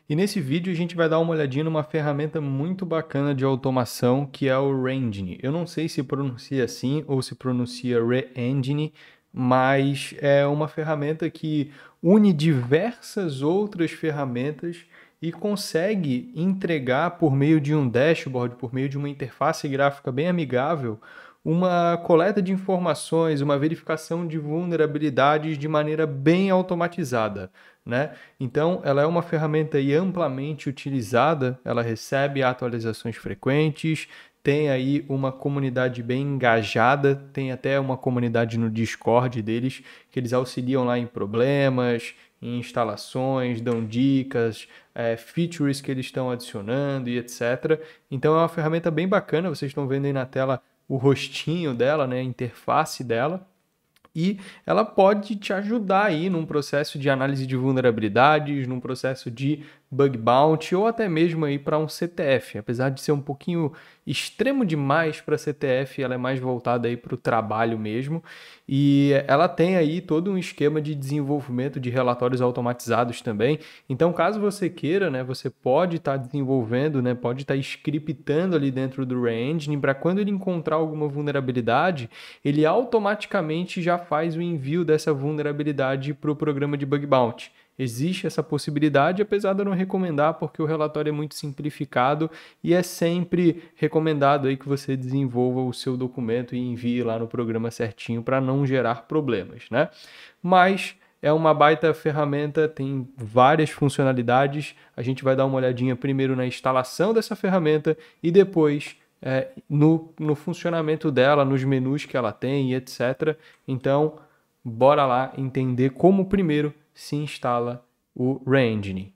E nesse vídeo a gente vai dar uma olhadinha numa ferramenta muito bacana de automação que é o Reengine. Eu não sei se pronuncia assim ou se pronuncia Reengine, mas é uma ferramenta que une diversas outras ferramentas e consegue entregar por meio de um dashboard, por meio de uma interface gráfica bem amigável, uma coleta de informações, uma verificação de vulnerabilidades de maneira bem automatizada, né? Então, ela é uma ferramenta aí amplamente utilizada, ela recebe atualizações frequentes, tem aí uma comunidade bem engajada, tem até uma comunidade no Discord deles, que eles auxiliam lá em problemas, em instalações, dão dicas, features que eles estão adicionando e etc. Então, é uma ferramenta bem bacana, vocês estão vendo aí na tela o rostinho dela, né, a interface dela. E ela pode te ajudar aí num processo de análise de vulnerabilidades, num processo de bug bounty ou até mesmo aí para um CTF. Apesar de ser um pouquinho extremo demais para CTF, ela é mais voltada aí para o trabalho mesmo. E ela tem aí todo um esquema de desenvolvimento de relatórios automatizados também. Então, caso você queira, né, você pode estar desenvolvendo, né, pode estar scriptando ali dentro do Reengine para quando ele encontrar alguma vulnerabilidade, ele automaticamente já faz o envio dessa vulnerabilidade para o programa de bug bounty. Existe essa possibilidade, apesar de eu não recomendar, porque o relatório é muito simplificado e é sempre recomendado aí que você desenvolva o seu documento e envie lá no programa certinho para não gerar problemas, né? Mas é uma baita ferramenta, tem várias funcionalidades. A gente vai dar uma olhadinha primeiro na instalação dessa ferramenta e depois no funcionamento dela, nos menus que ela tem e etc. Então, bora lá entender como primeiro se instala o Reengine.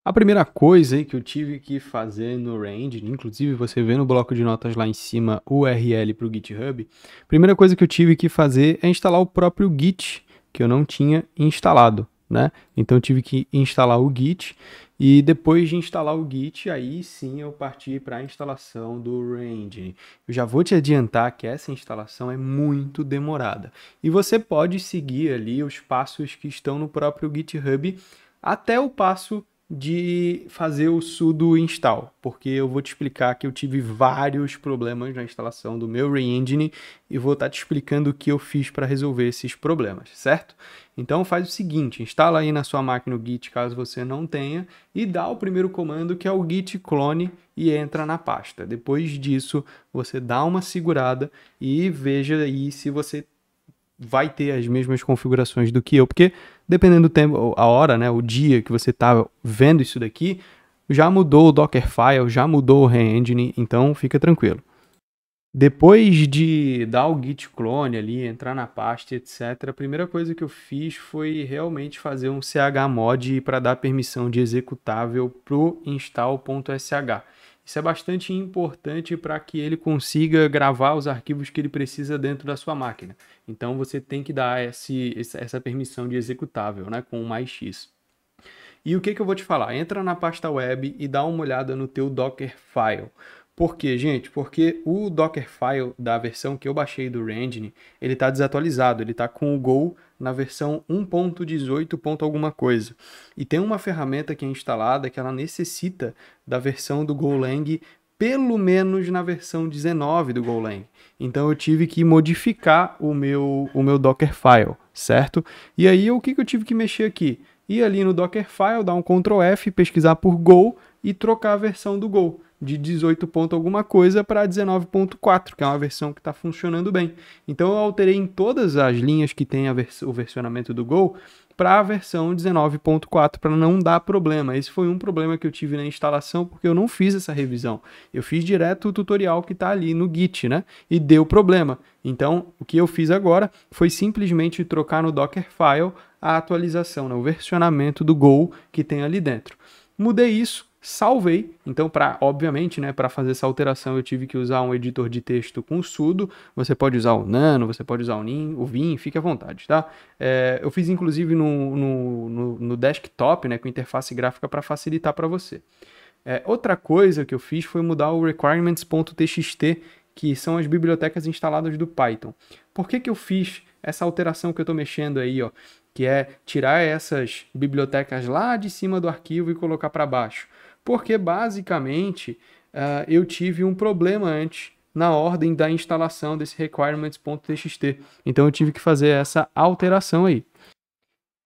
A primeira coisa aí que eu tive que fazer no Reengine, inclusive você vê no bloco de notas lá em cima o URL para o GitHub, a primeira coisa que eu tive que fazer é instalar o próprio Git, que eu não tinha instalado, né? Então eu tive que instalar o Git e depois de instalar o Git, aí sim eu parti para a instalação do Reengine. Eu já vou te adiantar que essa instalação é muito demorada e você pode seguir ali os passos que estão no próprio GitHub até o passo de fazer o sudo install, porque eu vou te explicar que eu tive vários problemas na instalação do meu Reengine e vou estar te explicando o que eu fiz para resolver esses problemas, certo? Então faz o seguinte, instala aí na sua máquina o Git caso você não tenha e dá o primeiro comando que é o git clone e entra na pasta. Depois disso você dá uma segurada e veja aí se você vai ter as mesmas configurações do que eu, porque dependendo do tempo, a hora, né, o dia que você está vendo isso daqui, já mudou o Dockerfile, já mudou o Reengine, então fica tranquilo. Depois de dar o git clone ali, entrar na pasta, etc., a primeira coisa que eu fiz foi realmente fazer um chmod para dar permissão de executável para o install.sh. Isso é bastante importante para que ele consiga gravar os arquivos que ele precisa dentro da sua máquina. Então você tem que dar essa permissão de executável, né, com um "-x". E o que eu vou te falar? Entra na pasta web e dá uma olhada no teu Dockerfile. Por quê, gente? Porque o Dockerfile da versão que eu baixei do Reengine, ele está desatualizado, ele está com o Go na versão 1.18. Alguma coisa. E tem uma ferramenta que é instalada que ela necessita da versão do Golang pelo menos na versão 19 do Golang. Então eu tive que modificar o meu Dockerfile, certo? E aí o que eu tive que mexer aqui? Ir ali no Dockerfile, dar um Ctrl F, pesquisar por Go e trocar a versão do Go de 18. Alguma coisa para 19.4, que é uma versão que está funcionando bem. Então eu alterei em todas as linhas que tem o versionamento do Go para a versão 19.4 para não dar problema. Esse foi um problema que eu tive na instalação porque eu não fiz essa revisão. Eu fiz direto o tutorial que está ali no Git, né? E deu problema. Então, o que eu fiz agora foi simplesmente trocar no Dockerfile a atualização, né? O versionamento do Go que tem ali dentro. Mudei isso, salvei. Então, obviamente, né, para fazer essa alteração eu tive que usar um editor de texto com sudo. Você pode usar o Nano, você pode usar o Vim, fique à vontade, tá? Eu fiz inclusive no desktop, né, com interface gráfica para facilitar para você. Outra coisa que eu fiz foi mudar o requirements.txt, que são as bibliotecas instaladas do Python. Por que eu fiz essa alteração que eu estou mexendo aí, ó? que é tirar essas bibliotecas lá de cima do arquivo e colocar para baixo? Porque basicamente eu tive um problema antes na ordem da instalação desse requirements.txt. Então eu tive que fazer essa alteração aí.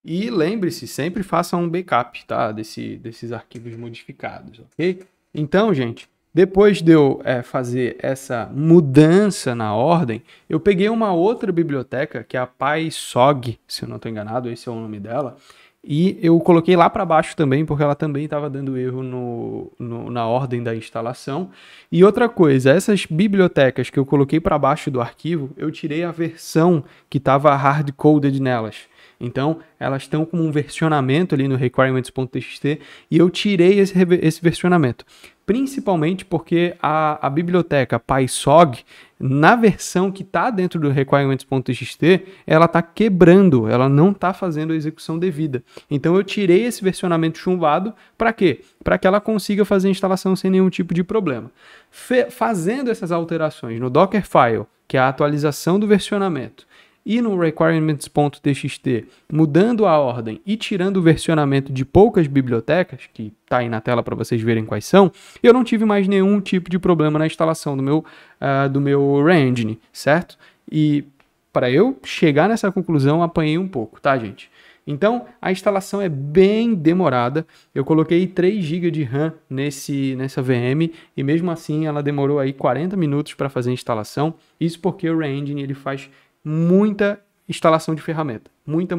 E lembre-se, sempre faça um backup, tá? Desses arquivos modificados, ok? Então, gente, depois de eu fazer essa mudança na ordem, eu peguei uma outra biblioteca, que é a PySog, se eu não estou enganado, esse é o nome dela, e eu coloquei lá para baixo também, porque ela também estava dando erro na ordem da instalação. E outra coisa, essas bibliotecas que eu coloquei para baixo do arquivo, eu tirei a versão que estava hard-coded nelas. Então, elas estão com um versionamento ali no requirements.txt e eu tirei esse versionamento. Principalmente porque a biblioteca PySog, na versão que está dentro do requirements.txt, ela está quebrando, ela não está fazendo a execução devida. Então, eu tirei esse versionamento chumbado, para quê? Para que ela consiga fazer a instalação sem nenhum tipo de problema. Fazendo essas alterações no Dockerfile, que é a atualização do versionamento, e no requirements.txt, mudando a ordem e tirando o versionamento de poucas bibliotecas, que está aí na tela para vocês verem quais são, eu não tive mais nenhum tipo de problema na instalação do meu reengine, certo? E para eu chegar nessa conclusão, apanhei um pouco, tá, gente? Então, a instalação é bem demorada. Eu coloquei 3 GB de RAM nessa VM e mesmo assim ela demorou aí 40 minutos para fazer a instalação. Isso porque o reengine ele faz muita instalação de ferramenta. Muita.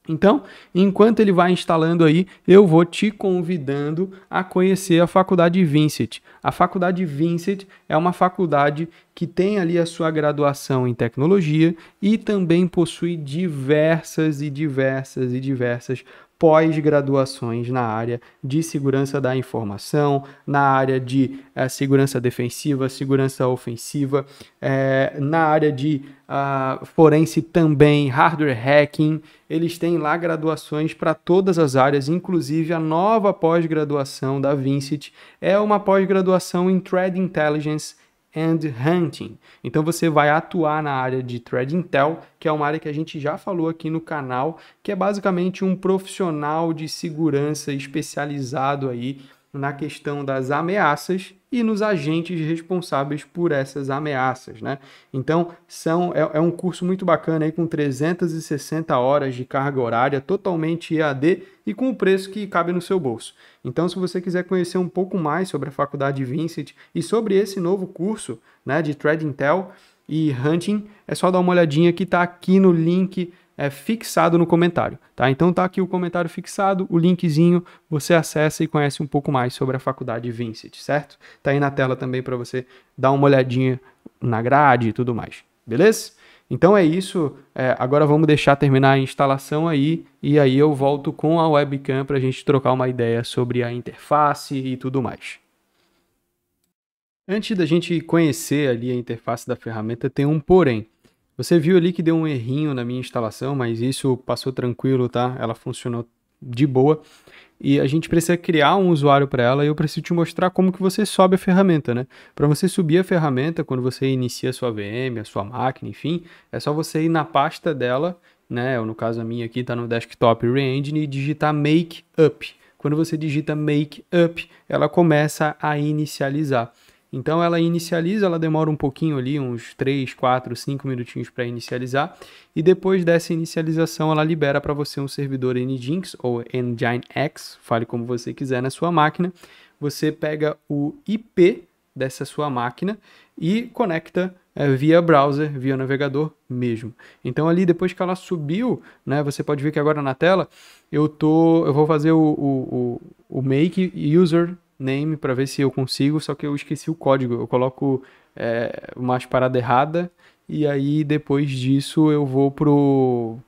Então, enquanto ele vai instalando aí, eu vou te convidando a conhecer a Faculdade Vincent. A Faculdade Vincent é uma faculdade que tem ali a sua graduação em tecnologia e também possui diversas pós-graduações na área de segurança da informação, na área de segurança defensiva, segurança ofensiva, na área de forense também, hardware hacking. Eles têm lá graduações para todas as áreas, inclusive a nova pós-graduação da Vincent é uma pós-graduação em Threat Intelligence and Hunting. Então você vai atuar na área de Threat Intel, que é uma área que a gente já falou aqui no canal, que é basicamente um profissional de segurança especializado aí na questão das ameaças e nos agentes responsáveis por essas ameaças, né? Então, é um curso muito bacana aí com 360 horas de carga horária, totalmente EAD e com o preço que cabe no seu bolso. Então, se você quiser conhecer um pouco mais sobre a Faculdade Vincent e sobre esse novo curso, né, de Threat Intel e Hunting, é só dar uma olhadinha que está aqui no link fixado no comentário, tá? Então tá aqui o comentário fixado, o linkzinho, você acessa e conhece um pouco mais sobre a Faculdade Vincent, certo? Tá aí na tela também para você dar uma olhadinha na grade e tudo mais, beleza? Então é isso, agora vamos deixar terminar a instalação aí e aí eu volto com a webcam para a gente trocar uma ideia sobre a interface e tudo mais. Antes da gente conhecer ali a interface da ferramenta, tem um porém. Você viu ali que deu um errinho na minha instalação, mas isso passou tranquilo, tá? Ela funcionou de boa. E a gente precisa criar um usuário para ela e eu preciso te mostrar como que você sobe a ferramenta, né? Para você subir a ferramenta, quando você inicia a sua VM, a sua máquina, enfim, é só você ir na pasta dela, né? No caso a minha aqui está no desktop reengine e digitar make up. Quando você digita make up, ela começa a inicializar. Então ela inicializa, ela demora um pouquinho ali, uns 3, 4, 5 minutinhos para inicializar. E depois dessa inicialização, ela libera para você um servidor Nginx ou Nginx, fale como você quiser na sua máquina. Você pega o IP dessa sua máquina e conecta via browser, via navegador mesmo. Então ali depois que ela subiu, né, você pode ver que agora na tela eu vou fazer o make user name para ver se eu consigo, só que eu esqueci o código, eu coloco umas paradas erradas e aí depois disso eu vou pro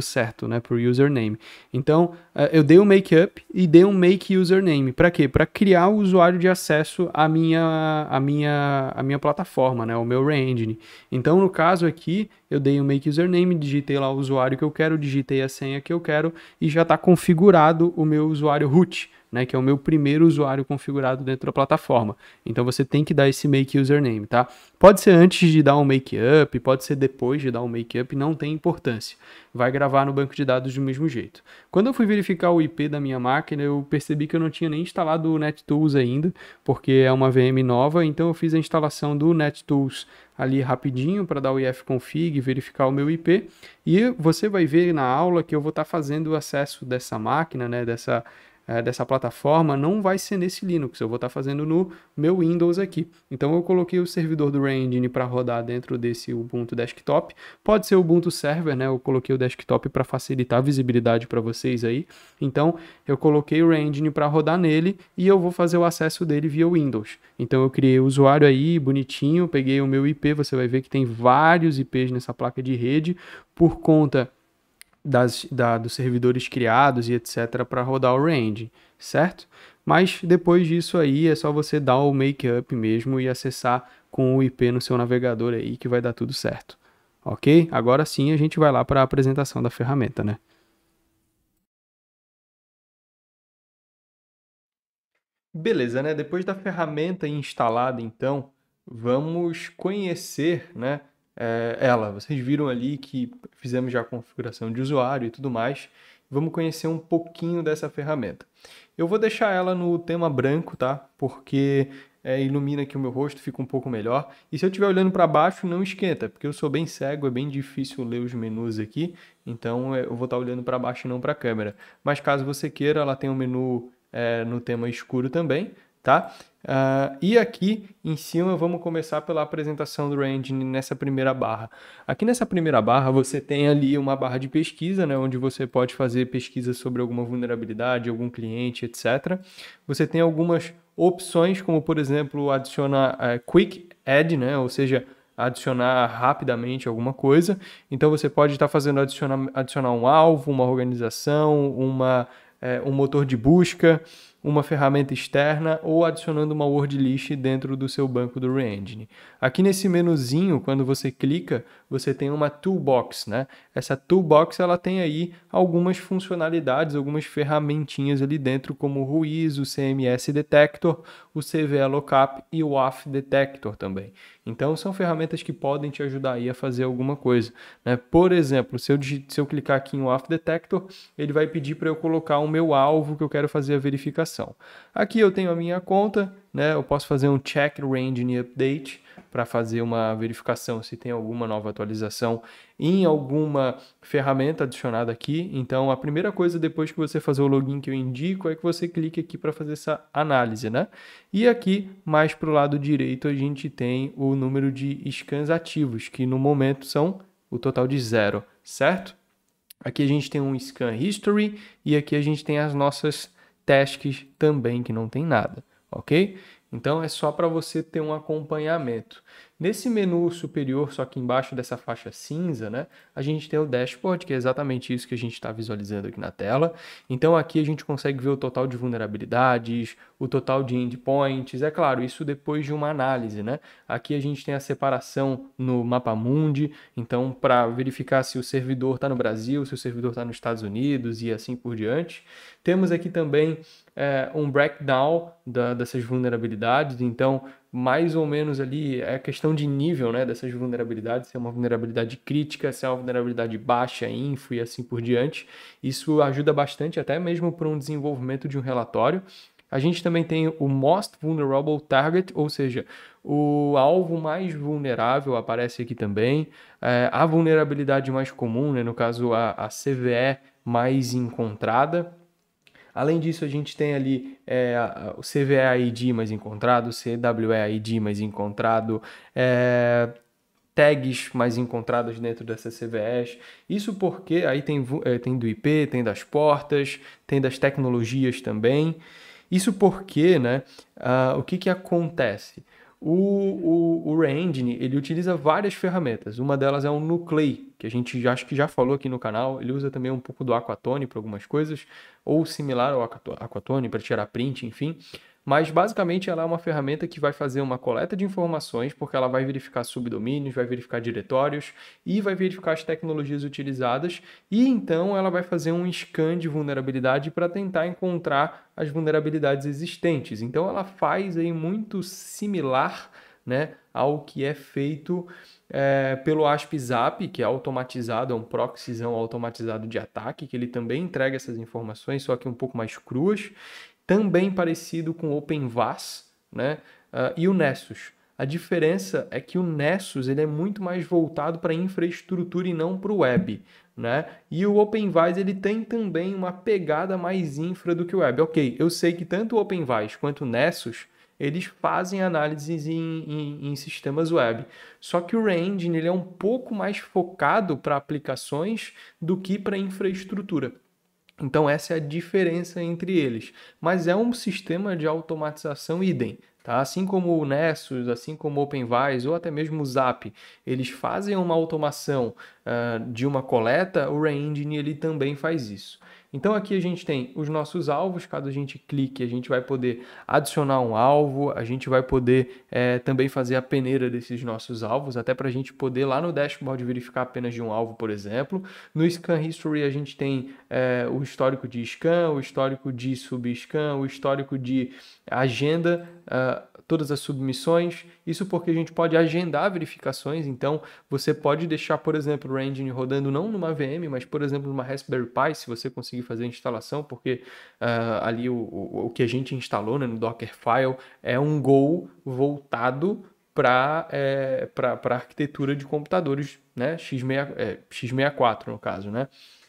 certo, né, pro username. Então eu dei um make up e dei um make username, para quê? Para criar o usuário de acesso à minha plataforma, né, o meu reengine. Então no caso aqui eu dei um make username, digitei lá o usuário que eu quero, digitei a senha que eu quero e já está configurado o meu usuário root, né, que é o meu primeiro usuário configurado dentro da plataforma. Então você tem que dar esse make username, tá? Pode ser antes de dar um make up, pode ser depois de dar um make up, não tem importância. vai gravar no banco de dados do mesmo jeito. Quando eu fui verificar o IP da minha máquina, eu percebi que eu não tinha nem instalado o NetTools ainda, porque é uma VM nova, então eu fiz a instalação do NetTools ali rapidinho para dar o ifconfig, verificar o meu IP, e você vai ver na aula que eu vou estar fazendo o acesso dessa máquina, né, dessa plataforma, não vai ser nesse Linux, eu vou estar fazendo no meu Windows aqui. Então eu coloquei o servidor do Reengine para rodar dentro desse Ubuntu Desktop, pode ser o Ubuntu Server, né, eu coloquei o desktop para facilitar a visibilidade para vocês aí, então eu coloquei o Reengine para rodar nele e eu vou fazer o acesso dele via Windows. Então eu criei o usuário aí, bonitinho, peguei o meu IP, você vai ver que tem vários IPs nessa placa de rede, por conta dos servidores criados e etc. para rodar o Reengine, certo? Mas depois disso aí é só você dar o make-up mesmo e acessar com o IP no seu navegador aí que vai dar tudo certo, ok? Agora sim a gente vai lá para a apresentação da ferramenta, né? Beleza, né? Depois da ferramenta instalada, então, vamos conhecer, né, ela. Vocês viram ali que fizemos já a configuração de usuário e tudo mais. Vamos conhecer um pouquinho dessa ferramenta. Eu vou deixar ela no tema branco, tá? Porque ilumina aqui o meu rosto, fica um pouco melhor. E se eu estiver olhando para baixo, não esquenta, porque eu sou bem cego, é bem difícil ler os menus aqui. Então eu vou estar olhando para baixo e não para a câmera. Mas caso você queira, ela tem um menu no tema escuro também, tá? E aqui em cima vamos começar pela apresentação do Reengine nessa primeira barra. Aqui nessa primeira barra você tem ali uma barra de pesquisa, né, onde você pode fazer pesquisa sobre alguma vulnerabilidade, algum cliente, etc. Você tem algumas opções, como por exemplo adicionar Quick Add, né, ou seja, adicionar rapidamente alguma coisa. Então você pode estar fazendo adicionar um alvo, uma organização, um motor de busca, uma ferramenta externa ou adicionando uma word list dentro do seu banco do Reengine. Aqui nesse menuzinho, quando você clica, você tem uma toolbox, né? Essa toolbox ela tem aí algumas funcionalidades, algumas ferramentinhas ali dentro, como o Ruiz, o CMS Detector, o CVE Lookup e o Auth Detector também. Então são ferramentas que podem te ajudar aí a fazer alguma coisa, né? Por exemplo, se eu clicar aqui em Auth Detector, ele vai pedir para eu colocar o meu alvo que eu quero fazer a verificação. Aqui eu tenho a minha conta, né? Eu posso fazer um check Reengine update para fazer uma verificação se tem alguma nova atualização em alguma ferramenta adicionada aqui. Então, a primeira coisa depois que você fazer o login que eu indico é que você clique aqui para fazer essa análise, né? E aqui, mais para o lado direito, a gente tem o número de scans ativos, que no momento são o total de 0, certo? Aqui a gente tem um scan history e aqui a gente tem as nossas tasks também, que não tem nada, ok? Então é só para você ter um acompanhamento. Nesse menu superior, só que embaixo dessa faixa cinza, né, a gente tem o dashboard, que é exatamente isso que a gente está visualizando aqui na tela. Então aqui a gente consegue ver o total de vulnerabilidades, o total de endpoints, é claro, isso depois de uma análise, né? Aqui a gente tem a separação no mapa mundi, então para verificar se o servidor está no Brasil, se o servidor está nos Estados Unidos e assim por diante. Temos aqui também um breakdown dessas vulnerabilidades, então mais ou menos ali é questão de nível, né, dessas vulnerabilidades, se é uma vulnerabilidade crítica, se é uma vulnerabilidade baixa, info e assim por diante. Isso ajuda bastante até mesmo para um desenvolvimento de um relatório. A gente também tem o Most Vulnerable Target, ou seja, o alvo mais vulnerável aparece aqui também. A vulnerabilidade mais comum, né, no caso a CVE mais encontrada. Além disso, a gente tem ali o CVE-ID mais encontrado, o CWE-ID mais encontrado, tags mais encontradas dentro dessas CVEs. Isso porque aí tem do IP, tem das portas, tem das tecnologias também. Isso porque, né, o que acontece? O Reengine, ele utiliza várias ferramentas. Uma delas é o Nuclei, que a gente acho que já falou aqui no canal. Ele usa também um pouco do Aquatone para algumas coisas, ou similar ao Aquatone para tirar print, enfim. Mas basicamente ela é uma ferramenta que vai fazer uma coleta de informações, porque ela vai verificar subdomínios, vai verificar diretórios e vai verificar as tecnologias utilizadas, e então ela vai fazer um scan de vulnerabilidade para tentar encontrar as vulnerabilidades existentes. Então ela faz aí muito similar né, ao que é feito pelo ASP-Zap, que é automatizado, é um proxyzão automatizado de ataque, que ele também entrega essas informações, só que um pouco mais cruas, também parecido com o OpenVAS, né, e o Nessus. A diferença é que o Nessus ele é muito mais voltado para infraestrutura e não para o web, né? E o OpenVAS ele tem também uma pegada mais infra do que o web. Ok, eu sei que tanto o OpenVAS quanto o Nessus eles fazem análises em sistemas web. Só que o Reengine ele é um pouco mais focado para aplicações do que para infraestrutura. Então essa é a diferença entre eles. Mas é um sistema de automatização idem. Tá? Assim como o Nessus, assim como o OpenVAS ou até mesmo o Zap, eles fazem uma automação de uma coleta, o Reengine ele também faz isso. Então aqui a gente tem os nossos alvos, caso a gente clique, a gente vai poder adicionar um alvo, a gente vai poder também fazer a peneira desses nossos alvos, até para a gente poder lá no dashboard verificar apenas de um alvo, por exemplo. No Scan History a gente tem o histórico de scan, o histórico de subscan, o histórico de agenda, todas as submissões, isso porque a gente pode agendar verificações, então você pode deixar, por exemplo, o Reengine rodando não numa VM, mas, por exemplo, numa Raspberry Pi, se você conseguir fazer a instalação, porque ali o que a gente instalou, né, no Dockerfile é um Go voltado para a arquitetura de computadores, né, x64 no caso, né?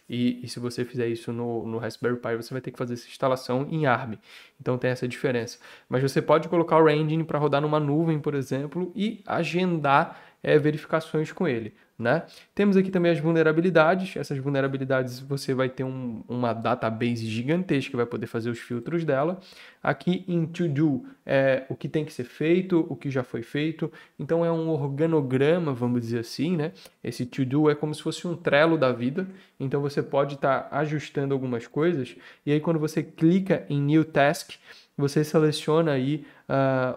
E se você fizer isso no Raspberry Pi, você vai ter que fazer essa instalação em ARM. Então tem essa diferença. Mas você pode colocar o Reengine para rodar numa nuvem, por exemplo, e agendar verificações com ele. Né? Temos aqui também as vulnerabilidades. Essas vulnerabilidades você vai ter uma database gigantesca, vai poder fazer os filtros dela. Aqui em To Do é o que tem que ser feito, o que já foi feito. Então é um organograma, vamos dizer assim, né? Esse To Do é como se fosse um Trello da vida. Então você pode estar ajustando algumas coisas. E aí quando você clica em New Task, você seleciona aí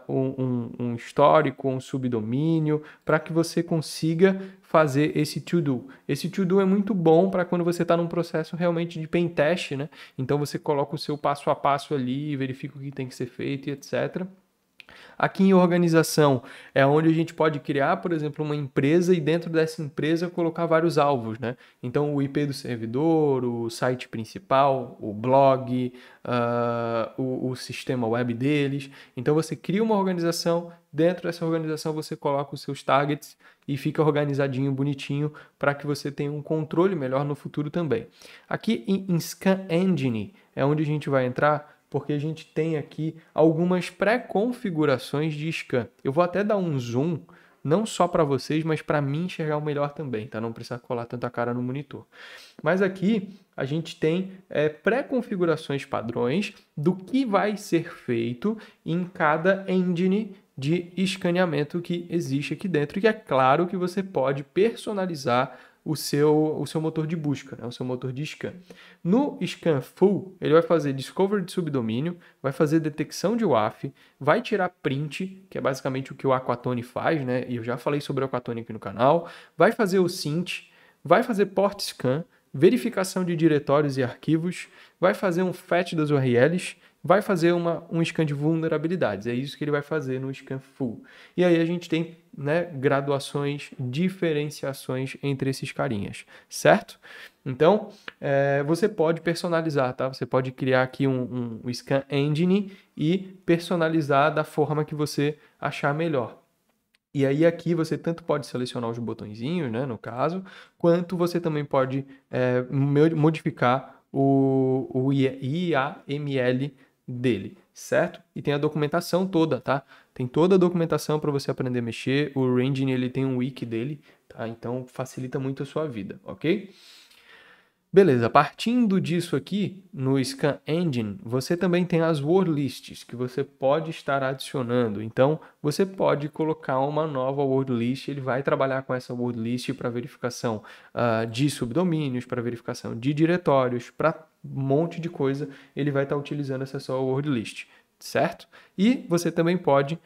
um histórico, um subdomínio, para que você consiga fazer esse to-do. Esse to-do é muito bom para quando você está num processo realmente de pen test, né? Então você coloca o seu passo a passo ali, verifica o que tem que ser feito e etc. Aqui em organização é onde a gente pode criar, por exemplo, uma empresa e dentro dessa empresa colocar vários alvos, né? Então o IP do servidor, o site principal, o blog, o sistema web deles. Então você cria uma organização, dentro dessa organização você coloca os seus targets e fica organizadinho, bonitinho, para que você tenha um controle melhor no futuro também. Aqui em Scan Engine é onde a gente vai entrar, porque a gente tem aqui algumas pré-configurações de scan. Eu vou até dar um zoom, não só para vocês, mas para mim enxergar o melhor também, tá? Não precisa colar tanta cara no monitor. Mas aqui a gente tem pré-configurações padrões do que vai ser feito em cada engine de escaneamento que existe aqui dentro. E é claro que você pode personalizar o seu motor de busca, né? O seu motor de scan. No scan full, ele vai fazer discovery de subdomínio, vai fazer detecção de WAF, vai tirar print, que é basicamente o que o Aquatone faz, né? E eu já falei sobre o Aquatone aqui no canal, vai fazer o synth, vai fazer port scan, verificação de diretórios e arquivos, vai fazer um fetch das URLs, vai fazer um scan de vulnerabilidades. É isso que ele vai fazer no scan full. E aí a gente tem, né, graduações, diferenciações entre esses carinhas, certo? Então, você pode personalizar, tá? Você pode criar aqui um scan engine e personalizar da forma que você achar melhor. E aí aqui você tanto pode selecionar os botõezinhos, né, no caso, quanto você também pode modificar o IAML dele, certo? E tem a documentação toda, tá? Tem toda a documentação para você aprender a mexer. O Reengine, ele tem um wiki dele, tá? Então facilita muito a sua vida, ok? Beleza, partindo disso aqui, no Scan Engine, você também tem as word lists que você pode estar adicionando. Então, você pode colocar uma nova word list, ele vai trabalhar com essa word list para verificação de subdomínios, para verificação de diretórios, para um monte de coisa, ele vai estar utilizando essa sua word list, certo? E você também pode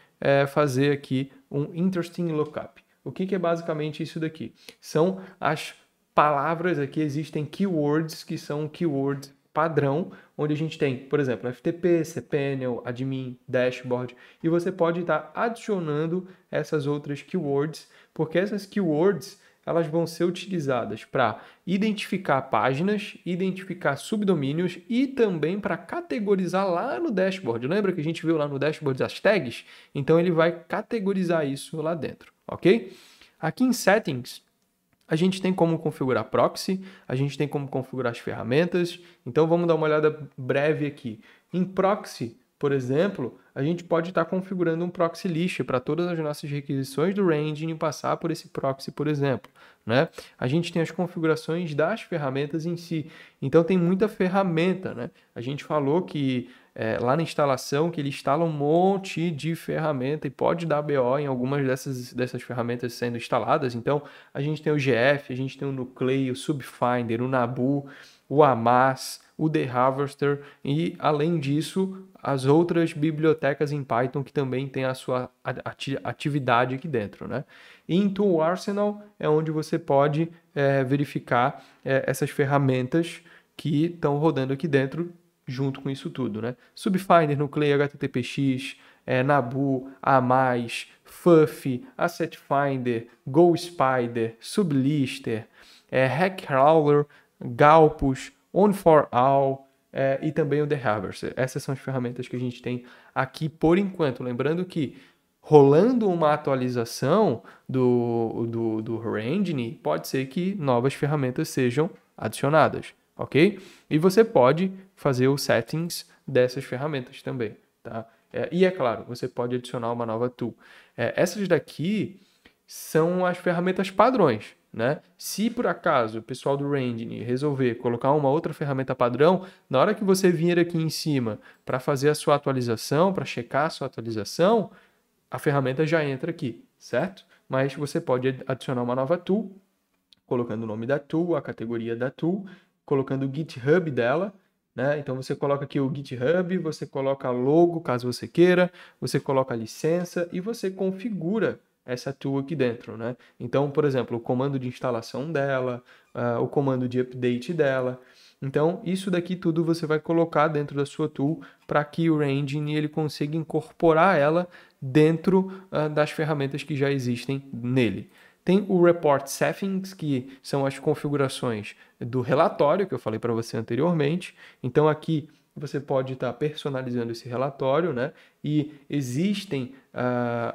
fazer aqui um interesting lookup. O que é basicamente isso daqui? São as palavras aqui, existem keywords que são keywords padrão, onde a gente tem, por exemplo, FTP, cPanel, admin, dashboard, e você pode estar adicionando essas outras keywords, porque essas keywords elas vão ser utilizadas para identificar páginas, identificar subdomínios e também para categorizar lá no dashboard. Lembra que a gente viu lá no dashboard as tags? Então ele vai categorizar isso lá dentro, ok? Aqui em Settings, a gente tem como configurar proxy, a gente tem como configurar as ferramentas. Então vamos dar uma olhada breve aqui. Em proxy, por exemplo, a gente pode estar configurando um proxy list para todas as nossas requisições do Engine passar por esse proxy, por exemplo, né? A gente tem as configurações das ferramentas em si. Então tem muita ferramenta, né? A gente falou que lá na instalação que ele instala um monte de ferramenta e pode dar BO em algumas dessas ferramentas sendo instaladas. Então a gente tem o GF, a gente tem o Nuclei, o Subfinder, o Nabu, o Amass, o The Harvester e, além disso, as outras bibliotecas em Python que também tem a sua atividade aqui dentro, né? E em Tool Arsenal é onde você pode verificar essas ferramentas que estão rodando aqui dentro junto com isso tudo, né? Subfinder, Nuclei, HTTPX, Nabu, Amass, Fuffy, Asset Finder, GoSpider, Sublister, Hackcrawler, Galpus, On4All e também o The Harvester. Essas são as ferramentas que a gente tem aqui por enquanto. Lembrando que rolando uma atualização do Engine, pode ser que novas ferramentas sejam adicionadas, ok? E você pode fazer os settings dessas ferramentas também, tá? E é claro, você pode adicionar uma nova tool. Essas daqui são as ferramentas padrões, né? Se por acaso o pessoal do Engine resolver colocar uma outra ferramenta padrão, na hora que você vir aqui em cima para fazer a sua atualização, para checar a sua atualização, a ferramenta já entra aqui, certo? Mas você pode adicionar uma nova tool, colocando o nome da tool, a categoria da tool, colocando o GitHub dela, né? Então você coloca aqui o GitHub, você coloca logo, caso você queira, você coloca a licença e você configura essa tool aqui dentro, né? Então, por exemplo, o comando de instalação dela, o comando de update dela. Então, isso daqui tudo você vai colocar dentro da sua tool para que o Engine ele consiga incorporar ela dentro das ferramentas que já existem nele. Tem o Report Settings, que são as configurações do relatório que eu falei para você anteriormente. Então, aqui você pode estar personalizando esse relatório, né? E existem,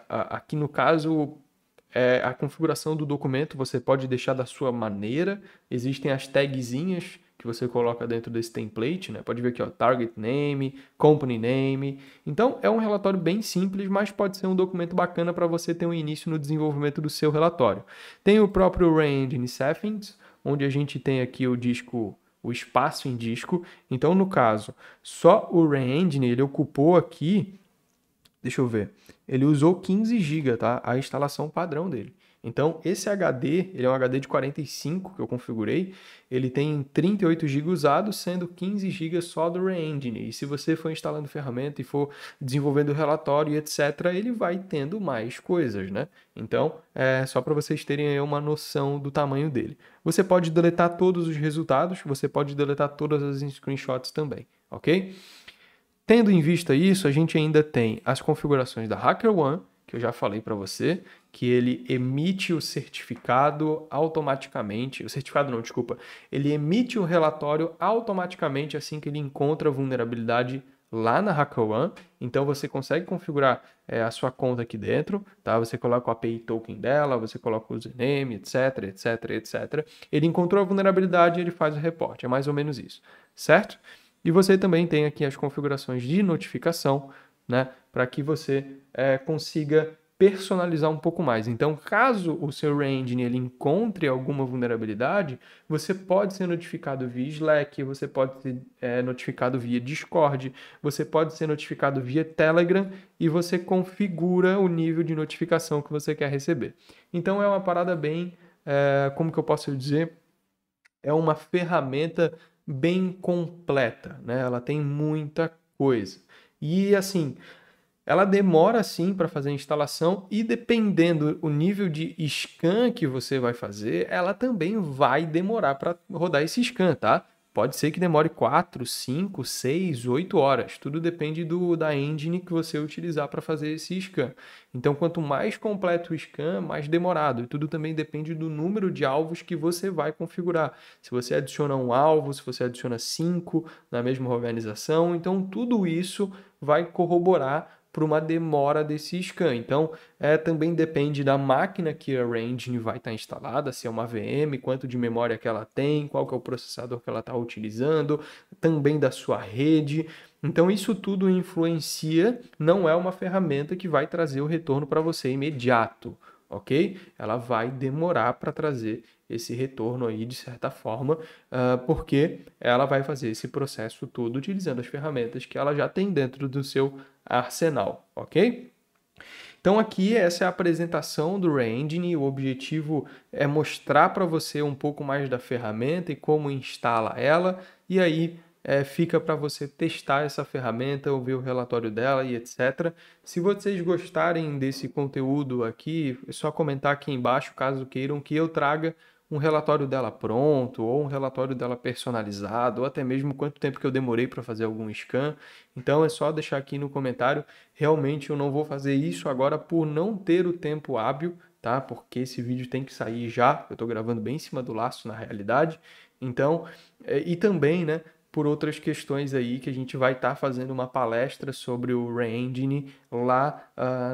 aqui no caso, a configuração do documento você pode deixar da sua maneira. Existem as tagzinhas que você coloca dentro desse template, né? Pode ver aqui, ó, Target Name, Company Name. Então, é um relatório bem simples, mas pode ser um documento bacana para você ter um início no desenvolvimento do seu relatório. Tem o próprio Engine Settings, onde a gente tem aqui o disco, o espaço em disco. Então, no caso, só o Engine, ele ocupou aqui, deixa eu ver, ele usou 15 GB, tá? A instalação padrão dele. Então, esse HD, ele é um HD de 45 que eu configurei, ele tem 38 GB usados, sendo 15 GB só do Engine. E se você for instalando ferramenta e for desenvolvendo relatório e etc., ele vai tendo mais coisas, né? Então, só para vocês terem aí uma noção do tamanho dele. Você pode deletar todos os resultados, você pode deletar todas as screenshots também, ok? Tendo em vista isso, a gente ainda tem as configurações da HackerOne, que eu já falei para você, que ele emite o certificado automaticamente, o certificado não, desculpa, ele emite o relatório automaticamente assim que ele encontra a vulnerabilidade lá na HackerOne. Então você consegue configurar a sua conta aqui dentro, tá? Você coloca o API token dela, você coloca o username, etc, etc, etc. Ele encontrou a vulnerabilidade e ele faz o reporte, é mais ou menos isso, certo? E você também tem aqui as configurações de notificação, né, para que você consiga personalizar um pouco mais. Então, caso o seu Engine ele encontre alguma vulnerabilidade, você pode ser notificado via Slack, você pode ser notificado via Discord, você pode ser notificado via Telegram e você configura o nível de notificação que você quer receber. Então, é uma parada bem, como que eu posso dizer? É uma ferramenta bem completa, né? Ela tem muita coisa. E assim, ela demora sim para fazer a instalação e dependendo o nível de scan que você vai fazer, ela também vai demorar para rodar esse scan, tá? pode ser que demore 4, 5, 6, 8 horas. Tudo depende da engine que você utilizar para fazer esse scan. Então, quanto mais completo o scan, mais demorado. E tudo também depende do número de alvos que você vai configurar. Se você adiciona um alvo, se você adiciona 5 na mesma organização. Então, tudo isso vai corroborar para uma demora desse scan. Então, também depende da máquina que a Engine vai estar instalada, se é uma VM, quanto de memória que ela tem, qual que é o processador que ela está utilizando, também da sua rede. Então, isso tudo influencia, não é uma ferramenta que vai trazer o retorno para você imediato, ok? Ela vai demorar para trazer esse retorno aí, de certa forma, porque ela vai fazer esse processo todo utilizando as ferramentas que ela já tem dentro do seu arsenal, ok? Então aqui essa é a apresentação do Re-Engine. O objetivo é mostrar para você um pouco mais da ferramenta e como instala ela, e aí fica para você testar essa ferramenta, ouvir o relatório dela e etc. Se vocês gostarem desse conteúdo aqui, é só comentar aqui embaixo caso queiram que eu traga um relatório dela pronto, ou um relatório dela personalizado, ou até mesmo quanto tempo que eu demorei para fazer algum scan. Então é só deixar aqui no comentário. Realmente eu não vou fazer isso agora por não ter o tempo hábil, tá? Porque esse vídeo tem que sair já. Eu estou gravando bem em cima do laço, na realidade. Então, e também, né, por outras questões aí que a gente vai estar fazendo uma palestra sobre o Re-Engine lá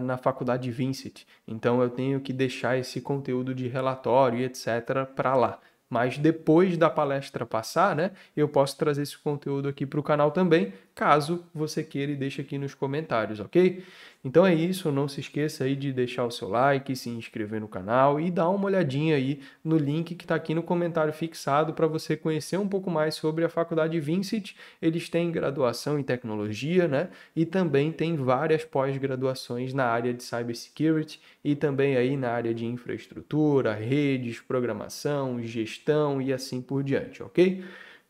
na faculdade Vincent. Então eu tenho que deixar esse conteúdo de relatório e etc. para lá. Mas depois da palestra passar, né, eu posso trazer esse conteúdo aqui para o canal também, caso você queira e deixe aqui nos comentários, ok? Então é isso, não se esqueça aí de deixar o seu like, se inscrever no canal e dar uma olhadinha aí no link que está aqui no comentário fixado para você conhecer um pouco mais sobre a faculdade Vincent. Eles têm graduação em tecnologia, né? E também tem várias pós-graduações na área de cybersecurity e também aí na área de infraestrutura, redes, programação, gestão e assim por diante, ok?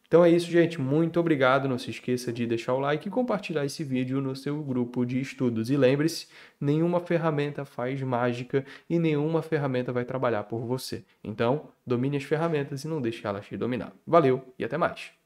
Então é isso, gente. Muito obrigado. Não se esqueça de deixar o like e compartilhar esse vídeo no seu grupo de estudos. E lembre-se, nenhuma ferramenta faz mágica e nenhuma ferramenta vai trabalhar por você. Então, domine as ferramentas e não deixe elas te dominar. Valeu e até mais!